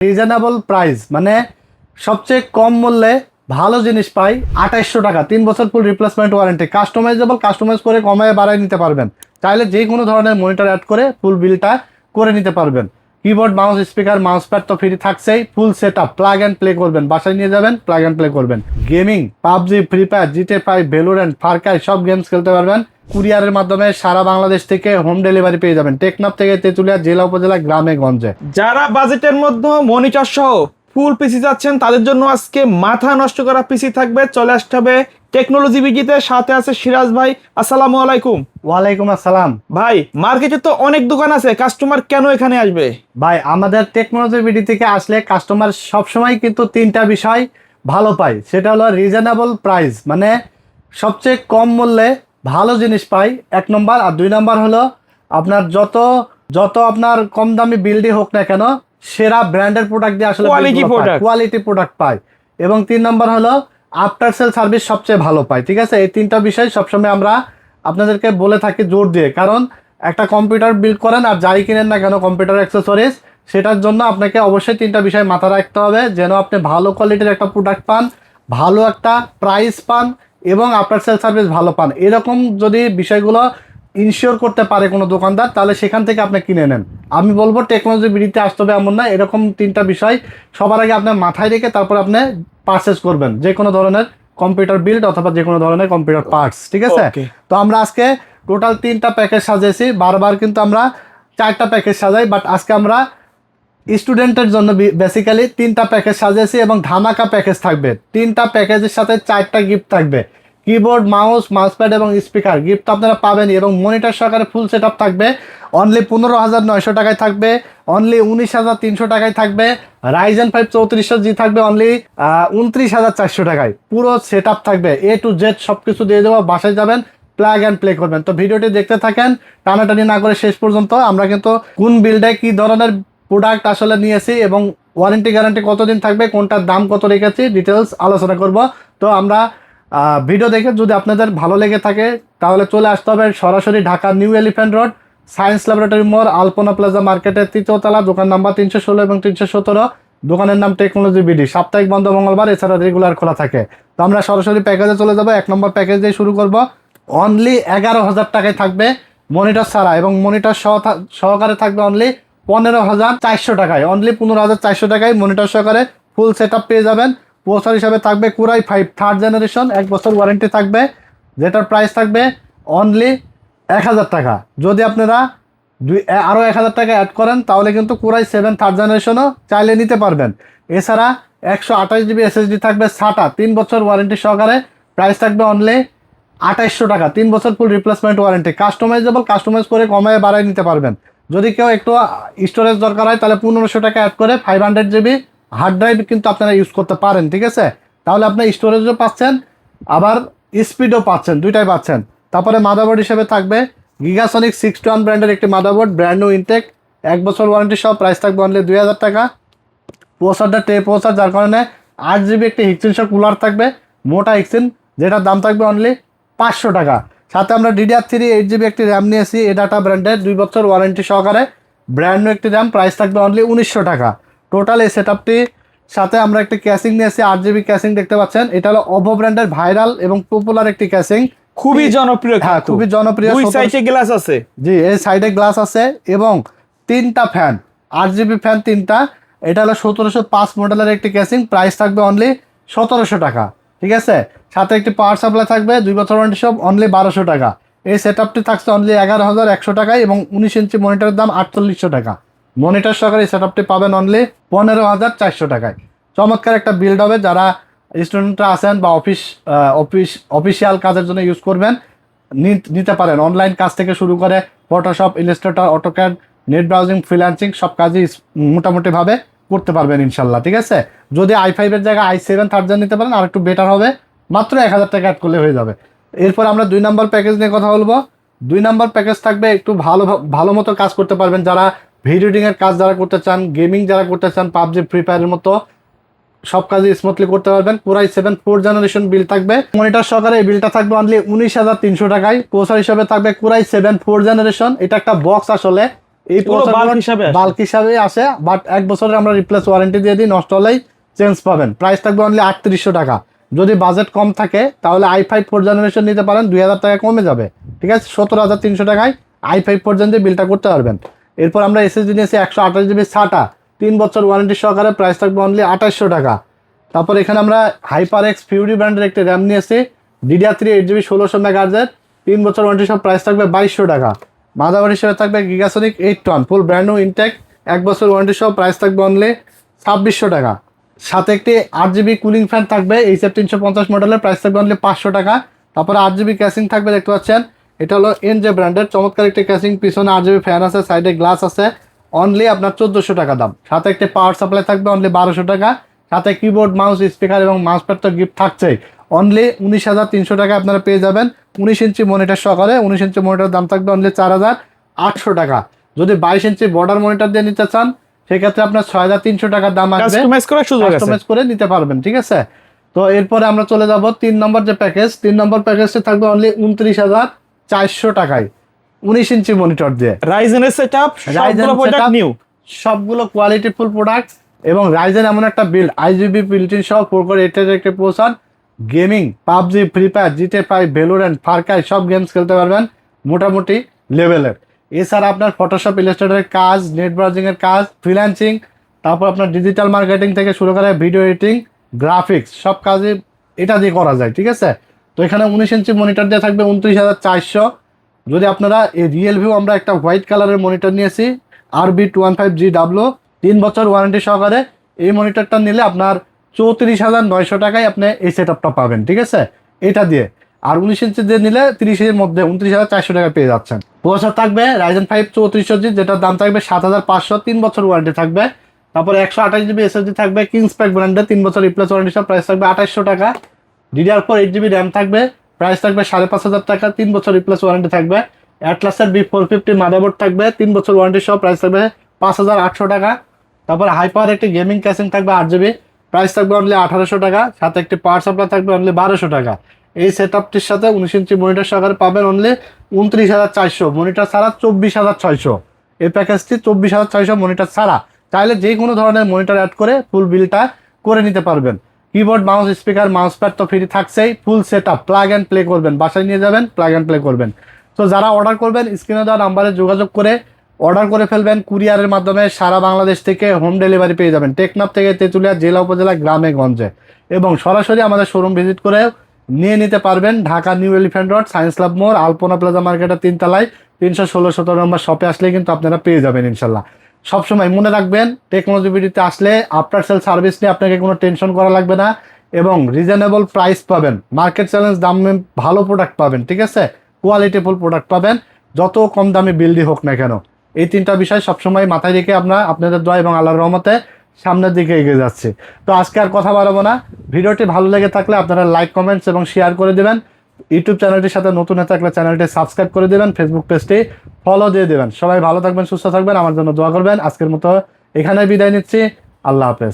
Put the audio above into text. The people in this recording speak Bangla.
রিজনেবল প্রাইস মানে সবচেয়ে কম মূল্যে ভালো জিনিস পাই 2800 টাকা, 3 বছর ফুল রিপ্লেসমেন্ট ওয়ারেন্টি, কাস্টমাইজ করে কমায় বাড়ায় নিতে পারবেন। চাইলে যে কোনো ধরনের মনিটর অ্যাড করে ফুল বিলটা করে নিতে পারবেন। Keyboard, mouse, speaker, mouse pad তো ফ্রি থাকছেই। Full set up, plug and play করবেন, বাসায় নিয়ে যাবেন, প্লাগ অ্যান্ড প্লে করবেন। Gaming, PUBG, free fire, GTA 5, Valorant, Far Cry সব গেমস খেলতে পারবেন। কুরিয়ারের মাধ্যমে সারা বাংলাদেশ থেকে হোম ডেলিভারি পেয়ে যাবেন। টেকনাফ থেকে তেঁতুলিয়া জেলা উপজেলা গ্রামে গঞ্জে। যারা বাজেটের মধ্যে মনিটর সহ ফুল পিসি যাচ্ছেন তাদের জন্য আজকে মাথা নষ্ট করা পিসি থাকবে। চলে আসতে হবে টেকনোলজি বিজিতে, সাথে আছে সিরাজ ভাই। আসসালামু আলাইকুম। ওয়ালাইকুম আসসালাম। ভাই মার্কেটে তো অনেক দোকান আছে, কাস্টমার কেন এখানে আসবে? ভাই আমাদের টেকনোলজি বিডি থেকে আসলে কাস্টমার সবসময় কিন্তু তিনটা বিষয় ভালো পায়। সেটা হলো রিজনেবল প্রাইস মানে সবচেয়ে কম মূল্যে ভালো জিনিস পাই, 1 নম্বর। আর 2 নম্বর হলো আপনার যত যত আপনার কম দামি বিল্ডই হোক না কেন, সেরা ব্র্যান্ডের প্রোডাক্ট দিয়ে আসলে কোয়ালিটি প্রোডাক্ট পায়। এবং 3 নম্বর হলো আফটার সেল সার্ভিস সবচেয়ে ভালো পায়। ঠিক আছে, এই তিনটা বিষয় সবসময় আমরা আপনাদেরকে বলে থাকি জোর দিয়ে। কারণ একটা কম্পিউটার বিল্ড করেন আর যাই কিনেন না কেন কম্পিউটার অ্যাক্সেসরিজ, সেটার জন্য আপনাকে অবশ্যই তিনটা বিষয় মাথায় রাখতে হবে, যেন আপনি ভালো কোয়ালিটির একটা প্রোডাক্ট পান, ভালো একটা প্রাইস পান এবং আফটার সেল সার্ভিস ভালো পান। এরকম যদি বিষয়গুলো ইনশিওর করতে পারে কোনো দোকানদার, তাহলে সেখান থেকে আপনি কিনে নেন। আমি বলবো টেকনোলজি বিডিতে আসতে হবে এমন না, এরকম তিনটা বিষয় সবার আগে আপনার মাথায় রেখে তারপর আপনি পারচেস করবেন যে কোনো ধরনের কম্পিউটার বিল্ড অথবা যে কোনো ধরনের কম্পিউটার পার্টস। ঠিক আছে, তো আমরা আজকে টোটাল 3টা প্যাকেজ সাজিয়েছি। বারবার কিন্তু আমরা 4টা প্যাকেজ সাজাই, বাট আজকে আমরা স্টুডেন্টের জন্য বেসিক্যালি 3টা প্যাকেজ সাজিয়েছি এবং ধামাকা প্যাকেজ থাকবে। 3টা প্যাকেজের সাথে 4টা গিফট থাকবে। কিবোর্ড, মাউস প্যাড এবং স্পিকার গিফট আপনারা পাবেনই এবং মনিটর সহকারে ফুল সেট আপ থাকবে। অনলি 15,900 টাকায় থাকবে, অনলি 19,300 টাকায় থাকবে। রাইজেন 5 3400G থাকবে অনলি 29,400 টাকায়। পুরো সেট আপ থাকবে, A to Z সব কিছু দিয়ে দেবো। বাসায় যাবেন, প্লাগ অ্যান্ড প্লে করবেন। তো ভিডিওটি দেখতে থাকেন, টানাটানি না করে শেষ পর্যন্ত। আমরা কিন্তু কোন বিল্ডে কি ধরনের প্রোডাক্ট আসলে নিয়েছি এবং ওয়ারেন্টি গ্যারান্টি কতদিন থাকবে, কোনটার দাম কত রেখেছি, ডিটেলস আলোচনা করব। তো আমরা ভিডিও দেখে যদি আপনাদের ভালো লেগে থাকে তাহলে চলে আসতে হবে সরাসরি Dhaka new elephant road, science laboratory মোড়, আলপনা প্লাজা মার্কেটের 3য় তলা, দোকান নাম্বার 316 এবং 317। দোকানের নাম টেকনোলজি বিডি। সাপ্তাহিক বন্ধ মঙ্গলবার, এছাড়া রেগুলার খোলা থাকে। তো আমরা সরাসরি প্যাকেজে চলে যাব। 1 নম্বর প্যাকেজ দিয়ে শুরু করব। অনলি 11,000 টাকায় থাকবে মনিটর ছাড়া এবং মনিটর সহকারে থাকবে অনলি 15,400 টাকায়। অনলি 15,400 টাকায় মনিটর সহকারে ফুল সেট আপ পেয়ে যাবেন। প্রসেসর হিসাবে থাকবে কোরাই 5 3rd জেনারেশন, 1 বছর ওয়ারেন্টি থাকবে, যেটার প্রাইস থাকবে অনলি 1,000 টাকা। যদি আপনারা আরও 1,000 টাকা অ্যাড করেন তাহলে কিন্তু কোরাই 7 3rd জেনারেশনও চাইলে নিতে পারবেন। এছাড়া 128GB SSD থাকবে SATA, 3 বছর ওয়ারেন্টি সহকারে, প্রাইস থাকবে অনলি 2800 টাকা, 3 বছর ফুল রিপ্লেসমেন্ট ওয়ারেন্টি। কাস্টমাইজ করে কমায় বাড়ায় নিতে পারবেন। যদি কেউ একটু স্টোরেজ দরকার হয় তাহলে 1500 টাকা অ্যাড করে 500GB হার্ড ড্রাইভ কিন্তু আপনারা ইউজ করতে পারেন। ঠিক আছে, তাহলে আপনি স্টোরেজও পাচ্ছেন আবার স্পিডও পাচ্ছেন, দুইটাই পাচ্ছেন। তারপরে মাদারবোর্ড হিসেবে থাকবে গিগাসনিক 621 ব্র্যান্ডের একটি মাদারবোর্ড, ব্র্যান্ড নিউ ইনটেক, 1 বছর ওয়ারেন্টি সহ, প্রাইস থাকবে অনলি 2,000 টাকা। প্রসেসরটা প্রসেসর, যার কারণে 8GB একটি হিক্সিন সহ কুলার থাকবে, মোটা হিক্সিন, যেটার দাম থাকবে অনলি 500 টাকা। সাথে আমরা DDR3 8GB একটি র্যাম নিয়েছি, এডাটা ব্র্যান্ডের, 2 বছর ওয়ারেন্টি সহকারে, ব্র্যান্ড নিউ একটি র্যাম, প্রাইস থাকবে অনলি 1900 টাকা। টোটাল এই সেটআপটির সাথে আমরা একটি ক্যাসিং নিয়েছি, 8GB ক্যাসিং দেখতে পাচ্ছেন। এটা হলো OVO ব্র্যান্ডের ভাইরাল এবং পপুলার একটি ক্যাসিং, খুবই জনপ্রিয়। হ্যাঁ, খুবই জনপ্রিয়। দুই সাইডে গ্লাস আছে। জি, এই সাইডে গ্লাস আছে এবং 3টা ফ্যান, 8GB ফ্যান 3টা। এটা হলো 1705 মডেলের একটি ক্যাসিং, প্রাইস থাকবে অনলি 1700 টাকা। ঠিক আছে, সাথে একটি পাওয়ার সাপ্লাই থাকবে, 2 বছর ওয়ারেন্টি সব, অনলি 1200 টাকা। এই সেটআপটি থাকছে অনলি 11,100 টাকায় এবং 19 ইঞ্চি মনিটরের দাম 4800 টাকা। মনিটর সহকারে এই সেটআপটি পাবেন অনলি 15,400 টাকায়। চমৎকার একটা বিল্ড হবে। যারা স্টুডেন্টরা আছেন বা অফিসিয়াল কাজের জন্য ইউজ করবেন, নিতে পারেন। অনলাইন কাজ থেকে শুরু করে Photoshop, Illustrator, AutoCAD, net browsing, freelancing সব কাজই মোটামুটিভাবে করতে পারবেন ইনশাল্লাহ। ঠিক আছে, যদি i5 এর জায়গায় i7 3rd জেন নিতে পারেন আর একটু বেটার হবে, মাত্র 1,000 টাকা অ্যাড করলে হয়ে যাবে। এরপর আমরা 2 নম্বর প্যাকেজ নিয়ে কথা বলবো। 2 নম্বর প্যাকেজ থাকবে একটু ভালো মতো কাজ করতে পারবেন, যারা ভিডিও এডিটিংয়ের কাজ যারা করতে চান, গেমিং যারা করতে চান, পাবজি, ফ্রি ফায়ারের মতো সব কাজই স্মুথলি করতে পারবেন। কোরাই 7 4th জেনারেশন বিল থাকবে, মনিটর সহকারে এই বিলটা থাকবে অনলি 19,300 টাকায়। প্রসেসর হিসেবে থাকবে কোরাই 7 4th জেনারেশন, এটা একটা বক্স আসলে, এই এগুলো bulk হিসাবে আসে। বাল্ক হিসাবে আসে, বাট 1 বছরের আমরা রিপ্লেস ওয়ারেন্টি দিয়ে দিই, নষ্ট হলেই চেঞ্জ পাবেন। প্রাইস থাকবে অনলি 3800 টাকা। যদি বাজেট কম থাকে তাহলে i5 4 জেনারেশন নিতে পারেন, 2000 টাকা কমে যাবে, ঠিক আছে? 17300 টাকায় i5 পর্যন্ত বিলটা করতে পারবেন। এরপর আমরা এসএসডি নিয়েছি 128 জিবি SATA 3 বছর ওয়ারেন্টি সহকারে, প্রাইস থাকবে অনলি 2800 টাকা। তারপর এখানে আমরা HyperX ফিউরি ব্র্যান্ডের একটি র্যাম নিয়েছি DDR3 8GB 1600 মেগাহার্জের, 3 বছর ওয়ারেন্টি সহ, প্রাইস থাকবে 2200 টাকা। মাদারবোর্ড হিসেবে থাকবে গিগাসনিক 8 ফুল ব্র্যান্ড নিউ ইনটেক 1 বছর ওয়ারেন্টি সহ, প্রাইস থাকবে অনলি 2600 টাকা। সাথে একটি 8GB কুলিং ফ্যান থাকবে HF 350 মডেলের, প্রাইস থাকবে অনলি 500 টাকা। তারপরে 8GB ক্যাসিং থাকবে, দেখতে পাচ্ছেন এটা হলো এনজে ব্র্যান্ডের চমৎকার একটি ক্যাসিং, পিছনে 8GB ফ্যান আছে, সাইডে গ্লাস আছে, অনলি আপনার 1400 টাকা দাম। সাথে একটি পাওয়ার সাপ্লাই থাকবে অনলি 1200 টাকা। সাথে কিবোর্ড মাউস স্পিকার এবং মাউস প্যাড তো গিফট থাকছেই, অনলি 19,300 টাকা আপনারা পেয়ে যাবেন 19 ইঞ্চি মনিটর সহকারে। 19 ইঞ্চি মনিটর দাম থাকবে অনলি 4,800 টাকা। যদি 22 ইঞ্চি বর্ডার মনিটর দিয়ে নিতে চান সেক্ষেত্রে আপনার 6,300 টাকার দাম আসবে, কাস্টমাইজ করার সুযোগ আছে। কাস্টমাইজ করে নিতে পারবেন, ঠিক আছে? তো এরপরে আমরা চলে যাব 3 নম্বর যে প্যাকেজ, 3 নম্বর প্যাকেজটা থাকবে অনলি 29,400 টাকায় 19 ইঞ্চি মনিটর দিয়ে। রাইজেনের সেটআপ, সবগুলো প্রোডাক্ট নিউ, সবগুলো কোয়ালিটিফুল প্রোডাক্ট এবং রাইজেন এমন একটা বিল্ড, আইজিবি বিল্টিন সহ 4 কোর 8 এর একটা processor, gaming PUBG, free fire, GTA 5, Valorant, Far Cry সব গেমস খেলতে পারবেন মোটামুটি লেভেলের। এছাড়া আপনার ফটোশপ, ইলাস্ট্রেটরের কাজ, নেট ব্রাউজিং এর কাজ, ফ্রিল্যান্সিং, তারপর আপনার ডিজিটাল মার্কেটিং থেকে শুরু করে ভিডিও এডিটিং, গ্রাফিক্স সব কাজই এটা দিয়ে করা যায়, ঠিক আছে? তো এখানে 19 ইঞ্চি মনিটর দিয়ে থাকবে 29,400। যদি আপনারা এই রিয়েল ভিউ, আমরা একটা হোয়াইট কালারের মনিটর নিয়েছি RB215GW 3 বছর ওয়ারেন্টি সহকারে, এই মনিটরটা নিলে আপনার 34,900 টাকায় আপনি এই সেটআপটা পাবেন, ঠিক আছে? এটা দিয়ে। আর 19 ইঞ্চি দিয়ে নিলে 30-এর মধ্যে 29,400 টাকা পেয়ে যাচ্ছেন। প্রসেসর থাকবে Ryzen 5 3400G, যেটার দাম থাকবে 7,500, 3 বছর ওয়ারেন্টি থাকবে। তারপরে 128GB SSD থাকবে কিংসপ্যাক ব্র্যান্ডের, 3 বছর রিপ্লেস ওয়ারেন্টি সহ, প্রাইস থাকবে 2800 টাকা। DDR4 8GB র্যাম থাকবে, প্রাইস থাকবে 5,500 টাকা, 3 বছর রিপ্লেস ওয়ারেন্টি থাকবে। অ্যাটলাসের B450 মাদারবোর্ড থাকবে, 3 বছর ওয়ারেন্টি সহ, প্রাইস থাকবে 5,800 টাকা। তারপর হাইপার একটি গেমিং ক্যাসিং থাকবে 8GB, প্রাইস থাকবে অনলি 1,800 টাকা। সাথে একটি পাওয়ার সাপ্লাই থাকবে অনলি 1,200 টাকা। এই সেটআপটির সাথে 19 ইঞ্চি মনিটর সহকারে পাবেন অনলি 29,400, মনিটর ছাড়া 24,600। এই প্যাকেজটি 24,600 মনিটর ছাড়া। চাইলে যে কোনো ধরনের মনিটর অ্যাড করে ফুল বিলটা করে নিতে পারবেন। Keyboard, mouse, speaker, mouse pad তো ফ্রি থাকছেই, full setup, plug and play করবেন, বাসায় নিয়ে যাবেন, প্লাগ অ্যান্ড প্লে করবেন। তো যারা অর্ডার করবেন স্ক্রিনে দেওয়া নাম্বারে যোগাযোগ করে অর্ডার করে ফেলবেন। কুরিয়ারের মাধ্যমে সারা বাংলাদেশ থেকে হোম ডেলিভারি পেয়ে যাবেন, টেকনাফ থেকে তেঁতুলিয়া জেলা, উপজেলা, গ্রামে গঞ্জে। এবং সরাসরি আমাদের শোরুম ভিজিট করে নিয়ে নিতে পারবেন Dhaka new elephant road, science lab মোড়, আলপনা প্লাজা মার্কেটের 3 তলায় 316-17 নম্বর শপে আসলে কিন্তু আপনারা পেয়ে যাবেন ইনশাল্লাহ। সবসময় মনে রাখবেন, টেকনোলজি ভিডিওতে আসলে আফটার সেল সার্ভিস নিয়ে আপনাকে কোনো টেনশন করা লাগবে না এবং রিজনেবল প্রাইস পাবেন, মার্কেট চ্যালেঞ্জ দামে ভালো প্রোডাক্ট পাবেন, ঠিক আছে? কোয়ালিটিফুল প্রোডাক্ট পাবেন, যত কম দামে বিল্ডই হোক না কেন। এই 3টা বিষয় সবসময় মাথায় রেখে আপনাদের দোয়া এবং আল্লাহর রহমতে সামনের দিকে এগিয়ে যাচ্ছে। তো আজকে আর কথা বাড়াবো না, ভিডিওটি ভালো লেগে থাকলে আপনারা লাইক, কমেন্টস এবং শেয়ার করে দেবেন। ইউটিউব চ্যানেলটির সাথে নতুন হয়ে থাকলে চ্যানেলটি সাবস্ক্রাইব করে দেবেন, ফেসবুক পেজটি ফলো দিয়ে দেবেন। সবাই ভালো থাকবেন, সুস্থ থাকবেন, আমার জন্য দোয়া করবেন। আজকের মতো এখানে বিদায় নিচ্ছি, আল্লাহ হাফেজ।